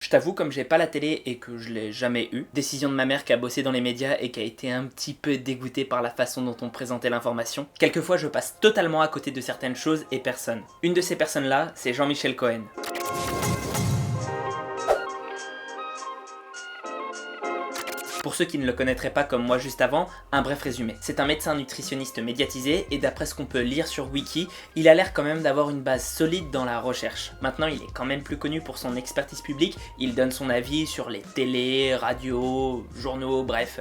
Je t'avoue, comme j'ai pas la télé et que je l'ai jamais eu, décision de ma mère qui a bossé dans les médias et qui a été un petit peu dégoûtée par la façon dont on présentait l'information, quelquefois je passe totalement à côté de certaines choses et personnes. Une de ces personnes-là, c'est Jean-Michel Cohen. Pour ceux qui ne le connaîtraient pas comme moi juste avant, un bref résumé. C'est un médecin nutritionniste médiatisé et d'après ce qu'on peut lire sur Wiki, il a l'air quand même d'avoir une base solide dans la recherche. Maintenant, il est quand même plus connu pour son expertise publique, il donne son avis sur les télés, radios, journaux, bref...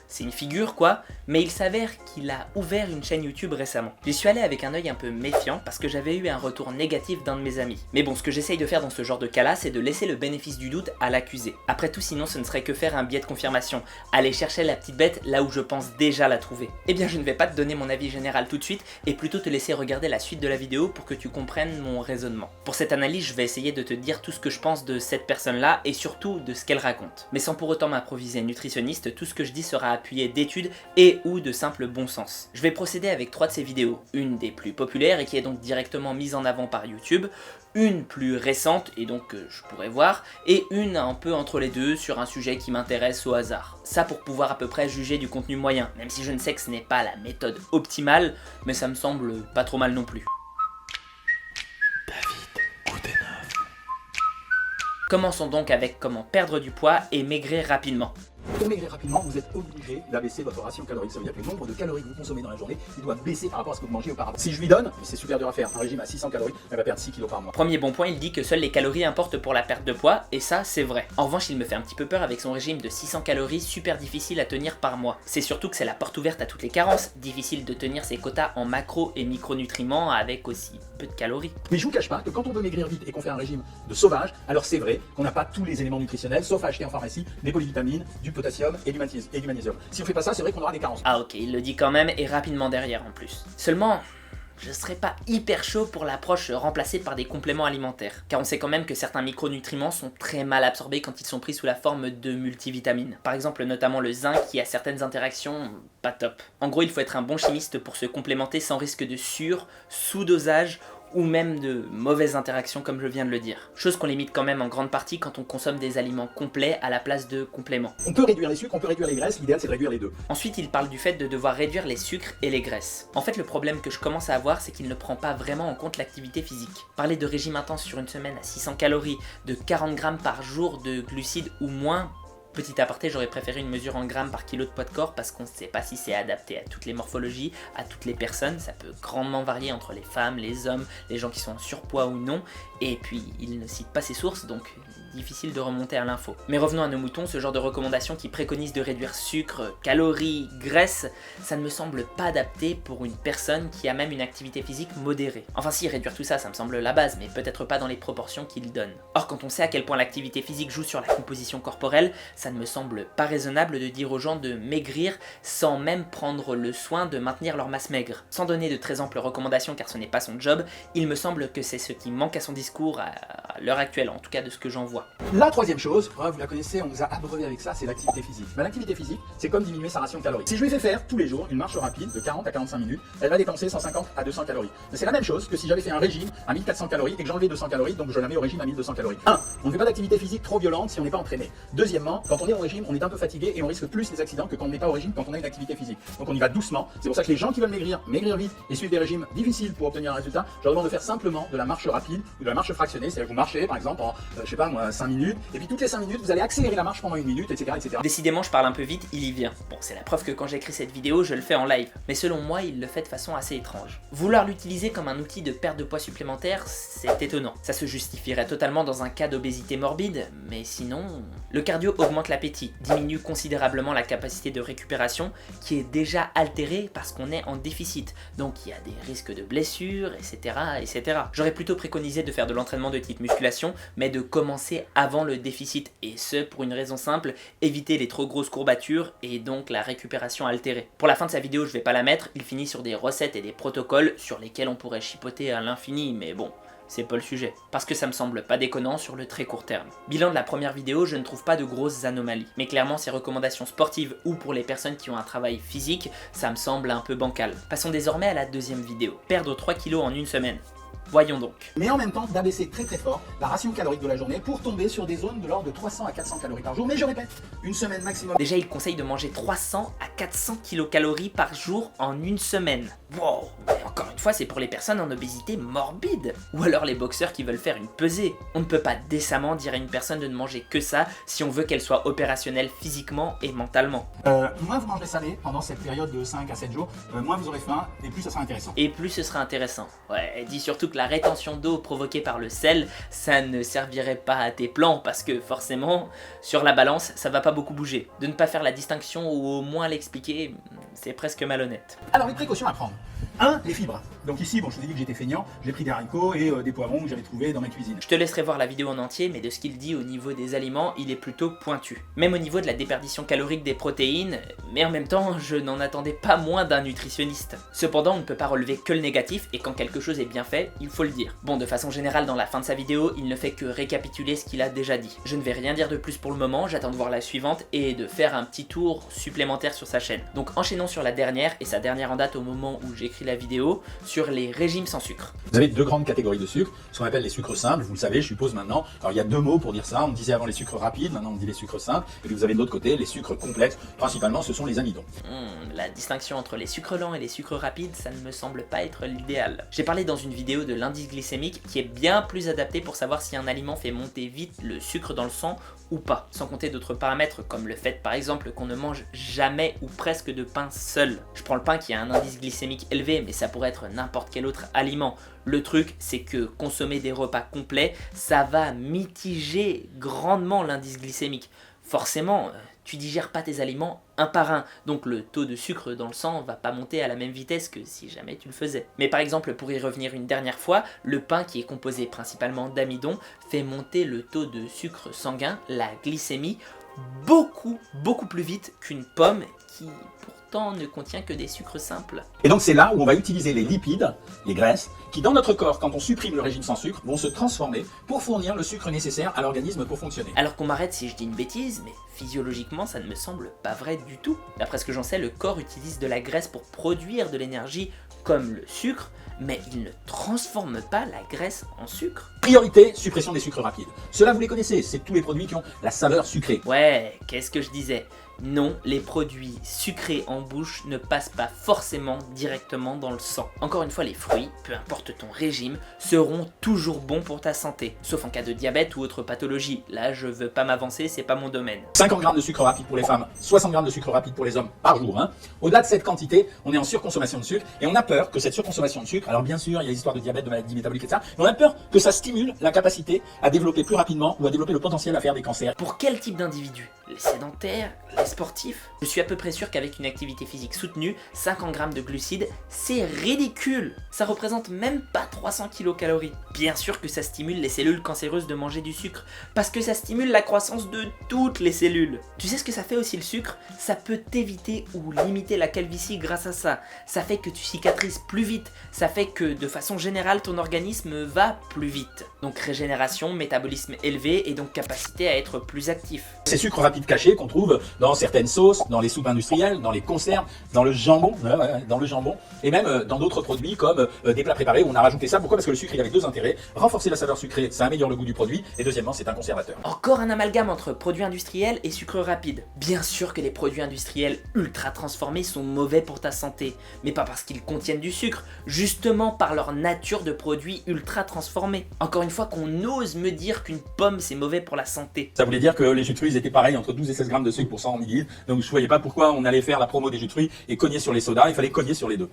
c'est une figure quoi, mais il s'avère qu'il a ouvert une chaîne YouTube récemment. J'y suis allé avec un œil un peu méfiant parce que j'avais eu un retour négatif d'un de mes amis. Mais bon, ce que j'essaye de faire dans ce genre de cas-là, c'est de laisser le bénéfice du doute à l'accusé. Après tout, sinon ce ne serait que faire un biais de confirmation, aller chercher la petite bête là où je pense déjà la trouver. Eh bien je ne vais pas te donner mon avis général tout de suite, et plutôt te laisser regarder la suite de la vidéo pour que tu comprennes mon raisonnement. Pour cette analyse, je vais essayer de te dire tout ce que je pense de cette personne-là, et surtout de ce qu'elle raconte. Mais sans pour autant m'improviser nutritionniste, tout ce que je dis sera appuyé d'études et ou de simple bon sens. Je vais procéder avec 3 de ces vidéos, une des plus populaires et qui est donc directement mise en avant par YouTube, une plus récente et donc que je pourrais voir, et une un peu entre les deux sur un sujet qui m'intéresse au hasard. Ça pour pouvoir à peu près juger du contenu moyen, même si je ne sais que ce n'est pas la méthode optimale, mais ça me semble pas trop mal non plus. Commençons donc avec comment perdre du poids et maigrir rapidement. Pour maigrir rapidement, vous êtes obligé d'abaisser votre ration calorique. Ça veut dire que le nombre de calories que vous consommez dans la journée, il doit baisser par rapport à ce que vous mangez auparavant. Si je lui donne, c'est super dur à faire, un régime à 600 calories, elle va perdre 6 kg par mois. Premier bon point, il dit que seules les calories importent pour la perte de poids, et ça c'est vrai. En revanche, il me fait un petit peu peur avec son régime de 600 calories super difficile à tenir par mois. C'est surtout que c'est la porte ouverte à toutes les carences, difficile de tenir ses quotas en macro et micronutriments avec aussi peu de calories. Mais je vous cache pas que quand on veut maigrir vite et qu'on fait un régime de sauvage, alors c'est vrai qu'on n'a pas tous les éléments nutritionnels, sauf à acheter en pharmacie des polyvitamines, du potassium et du magnésium. Si on fait pas ça, c'est vrai qu'on aura des carences. Ah ok, il le dit quand même et rapidement derrière en plus. Seulement... je serais pas hyper chaud pour l'approche remplacée par des compléments alimentaires, car on sait quand même que certains micronutriments sont très mal absorbés quand ils sont pris sous la forme de multivitamines. Par exemple notamment le zinc qui a certaines interactions pas top. En gros il faut être un bon chimiste pour se complémenter sans risque de sous-dosage ou même de mauvaises interactions comme je viens de le dire. Chose qu'on limite quand même en grande partie quand on consomme des aliments complets à la place de compléments. On peut réduire les sucres, on peut réduire les graisses, l'idéal c'est de réduire les deux. Ensuite il parle du fait de devoir réduire les sucres et les graisses. En fait le problème que je commence à avoir c'est qu'il ne prend pas vraiment en compte l'activité physique. Parler de régime intense sur une semaine à 600 calories, de 40 grammes par jour de glucides ou moins. Petit aparté, j'aurais préféré une mesure en grammes par kilo de poids de corps parce qu'on ne sait pas si c'est adapté à toutes les morphologies, à toutes les personnes, ça peut grandement varier entre les femmes, les hommes, les gens qui sont en surpoids ou non, et puis il ne cite pas ses sources donc difficile de remonter à l'info. Mais revenons à nos moutons, ce genre de recommandations qui préconisent de réduire sucre, calories, graisse, ça ne me semble pas adapté pour une personne qui a même une activité physique modérée. Enfin si, réduire tout ça, ça me semble la base, mais peut-être pas dans les proportions qu'il donne. Or quand on sait à quel point l'activité physique joue sur la composition corporelle, ça ne me semble pas raisonnable de dire aux gens de maigrir sans même prendre le soin de maintenir leur masse maigre. Sans donner de très amples recommandations car ce n'est pas son job, il me semble que c'est ce qui manque à son discours à l'heure actuelle, en tout cas de ce que j'en vois. La troisième chose, vous la connaissez, on nous a abreuvé avec ça, c'est l'activité physique. Mais l'activité physique, c'est comme diminuer sa ration calorique. Si je lui fais faire tous les jours une marche rapide de 40 à 45 minutes, elle va dépenser 150 à 200 calories. Mais c'est la même chose que si j'avais fait un régime à 1400 calories et que j'enlevais 200 calories, donc je la mets au régime à 1200 calories. 1. On ne fait pas d'activité physique trop violente si on n'est pas entraîné. Deuxièmement, quand on est au régime, on est un peu fatigué et on risque plus les accidents que quand on n'est pas au régime, quand on a une activité physique. Donc on y va doucement. C'est pour ça que les gens qui veulent maigrir vite et suivre des régimes difficiles pour obtenir un résultat, je leur demande de faire simplement de la marche rapide ou de la marche fractionnée. C'est-à-dire que vous marchez par exemple en, je sais pas moi, 5 minutes, et puis toutes les 5 minutes, vous allez accélérer la marche pendant 1 minute, etc., etc. Décidément, je parle un peu vite, il y vient. Bon, c'est la preuve que quand j'écris cette vidéo, je le fais en live. Mais selon moi, il le fait de façon assez étrange. Vouloir l'utiliser comme un outil de perte de poids supplémentaire, c'est étonnant. Ça se justifierait totalement dans un cas d'obésité morbide, mais sinon... Le cardio augmente l'appétit, diminue considérablement la capacité de récupération, qui est déjà altérée parce qu'on est en déficit. Donc il y a des risques de blessures, etc., etc. J'aurais plutôt préconisé de faire de l'entraînement de type musculation, mais de commencer avant le déficit, et ce pour une raison simple, éviter les trop grosses courbatures et donc la récupération altérée. Pour la fin de sa vidéo, je vais pas la mettre, il finit sur des recettes et des protocoles sur lesquels on pourrait chipoter à l'infini, mais bon, c'est pas le sujet, parce que ça me semble pas déconnant sur le très court terme. Bilan de la première vidéo, je ne trouve pas de grosses anomalies, mais clairement ces recommandations sportives ou pour les personnes qui ont un travail physique, ça me semble un peu bancal. Passons désormais à la deuxième vidéo, perdre 3 kilos en une semaine. Voyons donc. Mais en même temps d'abaisser très fort la ration calorique de la journée pour tomber sur des zones de l'ordre de 300 à 400 calories par jour. Mais je répète, une semaine maximum. Déjà, il conseille de manger 300 à 400 kilocalories par jour en une semaine. Wow! Mais encore une fois, c'est pour les personnes en obésité morbide. Ou alors les boxeurs qui veulent faire une pesée. On ne peut pas décemment dire à une personne de ne manger que ça si on veut qu'elle soit opérationnelle physiquement et mentalement. Moins vous mangerez salé pendant cette période de 5 à 7 jours, moins vous aurez faim et plus ça sera intéressant. Et plus ce sera intéressant. Ouais, dis surtout que la rétention d'eau provoquée par le sel, ça ne servirait pas à tes plans parce que forcément, sur la balance, ça va pas beaucoup bouger. De ne pas faire la distinction ou au moins l'expliquer, c'est presque malhonnête. Alors les précautions à prendre. 1. Les fibres. Donc ici, bon, je vous ai dit que j'étais feignant, j'ai pris des haricots et des poivrons que j'avais trouvés dans ma cuisine. Je te laisserai voir la vidéo en entier, mais de ce qu'il dit au niveau des aliments, il est plutôt pointu. Même au niveau de la déperdition calorique des protéines, mais en même temps, je n'en attendais pas moins d'un nutritionniste. Cependant, on ne peut pas relever que le négatif, et quand quelque chose est bien fait, il faut le dire. Bon, de façon générale, dans la fin de sa vidéo, il ne fait que récapituler ce qu'il a déjà dit. Je ne vais rien dire de plus pour le moment, j'attends de voir la suivante et de faire un petit tour supplémentaire sur sa chaîne. Donc enchaînons sur la dernière, et sa dernière en date au moment où j'écris la vidéo, sur les régimes sans sucre. Vous avez deux grandes catégories de sucre, ce qu'on appelle les sucres simples, vous le savez, je suppose maintenant. Alors il y a deux mots pour dire ça, on disait avant les sucres rapides, maintenant on dit les sucres simples, et puis vous avez de l'autre côté les sucres complexes, principalement ce sont les amidons. La distinction entre les sucres lents et les sucres rapides, ça ne me semble pas être l'idéal. J'ai parlé dans une vidéo de l'indice glycémique qui est bien plus adapté pour savoir si un aliment fait monter vite le sucre dans le sang ou pas, sans compter d'autres paramètres comme le fait par exemple qu'on ne mange jamais ou presque de pain seul. Je prends le pain qui a un indice glycémique élevé, mais ça pourrait être n'importe quel autre aliment. Le truc, c'est que consommer des repas complets, ça va mitiger grandement l'indice glycémique. Forcément, tu digères pas tes aliments un par un, donc le taux de sucre dans le sang va pas monter à la même vitesse que si jamais tu le faisais. Mais par exemple, pour y revenir une dernière fois, le pain qui est composé principalement d'amidon fait monter le taux de sucre sanguin, la glycémie, beaucoup plus vite qu'une pomme qui pourtant ne contient que des sucres simples. Et donc c'est là où on va utiliser les lipides, les graisses, qui dans notre corps, quand on supprime le régime sans sucre, vont se transformer pour fournir le sucre nécessaire à l'organisme pour fonctionner. Alors qu'on m'arrête si je dis une bêtise, mais physiologiquement ça ne me semble pas vrai du tout. D'après ce que j'en sais, le corps utilise de la graisse pour produire de l'énergie comme le sucre, mais il ne transforme pas la graisse en sucre. Priorité, suppression des sucres rapides. Cela vous les connaissez, c'est tous les produits qui ont la saveur sucrée. Ouais, qu'est-ce que je disais? Non, les produits sucrés en bouche ne passent pas forcément directement dans le sang. Encore une fois, les fruits, peu importe ton régime, seront toujours bons pour ta santé. Sauf en cas de diabète ou autre pathologie. Là, je veux pas m'avancer, c'est pas mon domaine. 50 grammes de sucre rapide pour les femmes, 60 grammes de sucre rapide pour les hommes par jour. Au-delà de cette quantité, on est en surconsommation de sucre et on a peur que cette surconsommation de sucre, alors bien sûr, il y a l'histoire de diabète, de maladie métabolique, etc. Mais on a peur que ça stimule la capacité à développer plus rapidement ou à développer le potentiel à faire des cancers. Pour quel type d'individu? Les sédentaires? Les sportifs? Je suis à peu près sûr qu'avec une activité physique soutenue, 50 grammes de glucides, c'est ridicule. Ça représente même pas 300 kilocalories. Bien sûr que ça stimule les cellules cancéreuses de manger du sucre, parce que ça stimule la croissance de toutes les cellules. Tu sais ce que ça fait aussi le sucre? Ça peut t'éviter ou limiter la calvitie grâce à ça. Ça fait que tu cicatrises plus vite. Ça fait que de façon générale ton organisme va plus vite. Donc régénération, métabolisme élevé et donc capacité à être plus actif. Ces sucres rapides cachés qu'on trouve dans certaines sauces, dans les soupes industrielles, dans les conserves, dans le jambon, et même dans d'autres produits comme des plats préparés où on a rajouté ça. Pourquoi? Parce que le sucre il avait deux intérêts. Renforcer la saveur sucrée, ça améliore le goût du produit, et deuxièmement c'est un conservateur. Encore un amalgame entre produits industriels et sucre rapide. Bien sûr que les produits industriels ultra transformés sont mauvais pour ta santé, mais pas parce qu'ils contiennent du sucre, justement par leur nature de produits ultra transformés. Encore une fois qu'on ose me dire qu'une pomme c'est mauvais pour la santé. Ça voulait dire que les jus de fruits étaient pareils, entre 12 et 16 grammes de sucre pour 100 ml, donc je voyais pas pourquoi on allait faire la promo des jus de fruits et cogner sur les sodas, il fallait cogner sur les deux.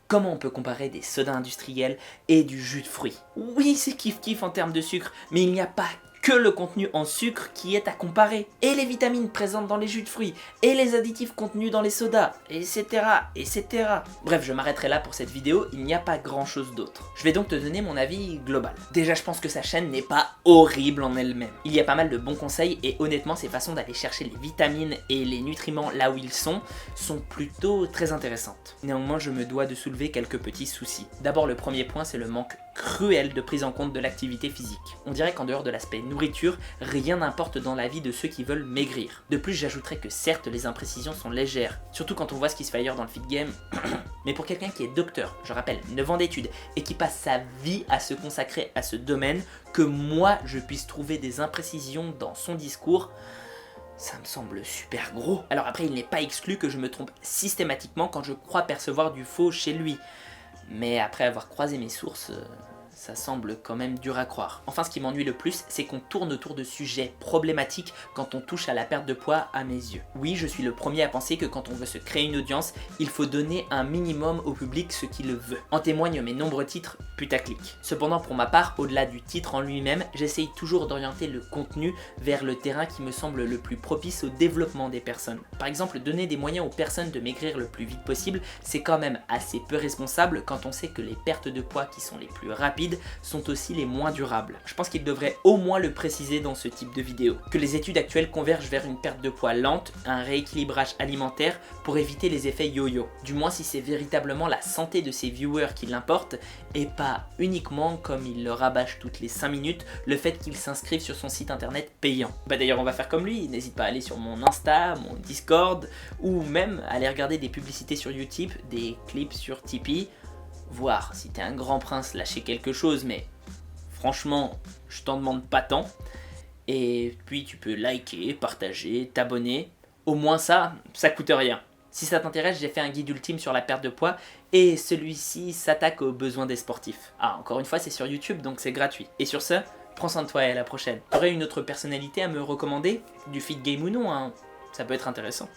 Comment on peut comparer des sodas industriels et du jus de fruits? Oui, c'est kiff-kiff en termes de sucre, mais il n'y a pas que le contenu en sucre qui est à comparer. Et les vitamines présentes dans les jus de fruits, et les additifs contenus dans les sodas, etc. etc. Bref, je m'arrêterai là pour cette vidéo, il n'y a pas grand chose d'autre. Je vais donc te donner mon avis global. Déjà, je pense que sa chaîne n'est pas horrible en elle-même. Il y a pas mal de bons conseils et honnêtement, ses façons d'aller chercher les vitamines et les nutriments là où ils sont plutôt très intéressantes. Néanmoins, je me dois de soulever quelques petits soucis. D'abord, le premier point, c'est le manque cruelle de prise en compte de l'activité physique. On dirait qu'en dehors de l'aspect nourriture, rien n'importe dans la vie de ceux qui veulent maigrir. De plus, j'ajouterais que certes, les imprécisions sont légères, surtout quand on voit ce qui se fait ailleurs dans le fit game, mais pour quelqu'un qui est docteur, je rappelle, 9 ans d'études, et qui passe sa vie à se consacrer à ce domaine, que moi je puisse trouver des imprécisions dans son discours, ça me semble super gros. Alors après, il n'est pas exclu que je me trompe systématiquement quand je crois percevoir du faux chez lui. Mais après avoir croisé mes sources, ça semble quand même dur à croire. Enfin, ce qui m'ennuie le plus, c'est qu'on tourne autour de sujets problématiques quand on touche à la perte de poids à mes yeux. Oui, je suis le premier à penser que quand on veut se créer une audience, il faut donner un minimum au public ce qu'il veut. En témoignent mes nombreux titres putaclic. Cependant, pour ma part, au-delà du titre en lui-même, j'essaye toujours d'orienter le contenu vers le terrain qui me semble le plus propice au développement des personnes. Par exemple, donner des moyens aux personnes de maigrir le plus vite possible, c'est quand même assez peu responsable quand on sait que les pertes de poids qui sont les plus rapides sont aussi les moins durables. Je pense qu'il devrait au moins le préciser dans ce type de vidéo. Que les études actuelles convergent vers une perte de poids lente, un rééquilibrage alimentaire pour éviter les effets yo-yo. Du moins si c'est véritablement la santé de ses viewers qui l'importe et pas uniquement, comme il le rabâche toutes les 5 minutes, le fait qu'il s'inscrive sur son site internet payant. Bah d'ailleurs on va faire comme lui, n'hésite pas à aller sur mon Insta, mon Discord ou même aller regarder des publicités sur YouTube, des clips sur Tipeee. Voir si t'es un grand prince lâcher quelque chose, mais franchement, je t'en demande pas tant. Et puis tu peux liker, partager, t'abonner. Au moins ça coûte rien. Si ça t'intéresse, j'ai fait un guide ultime sur la perte de poids et celui-ci s'attaque aux besoins des sportifs. Ah, encore une fois, c'est sur YouTube, donc c'est gratuit. Et sur ce, prends soin de toi et à la prochaine. T'aurais une autre personnalité à me recommander? Du fit game ou non, hein, ça peut être intéressant.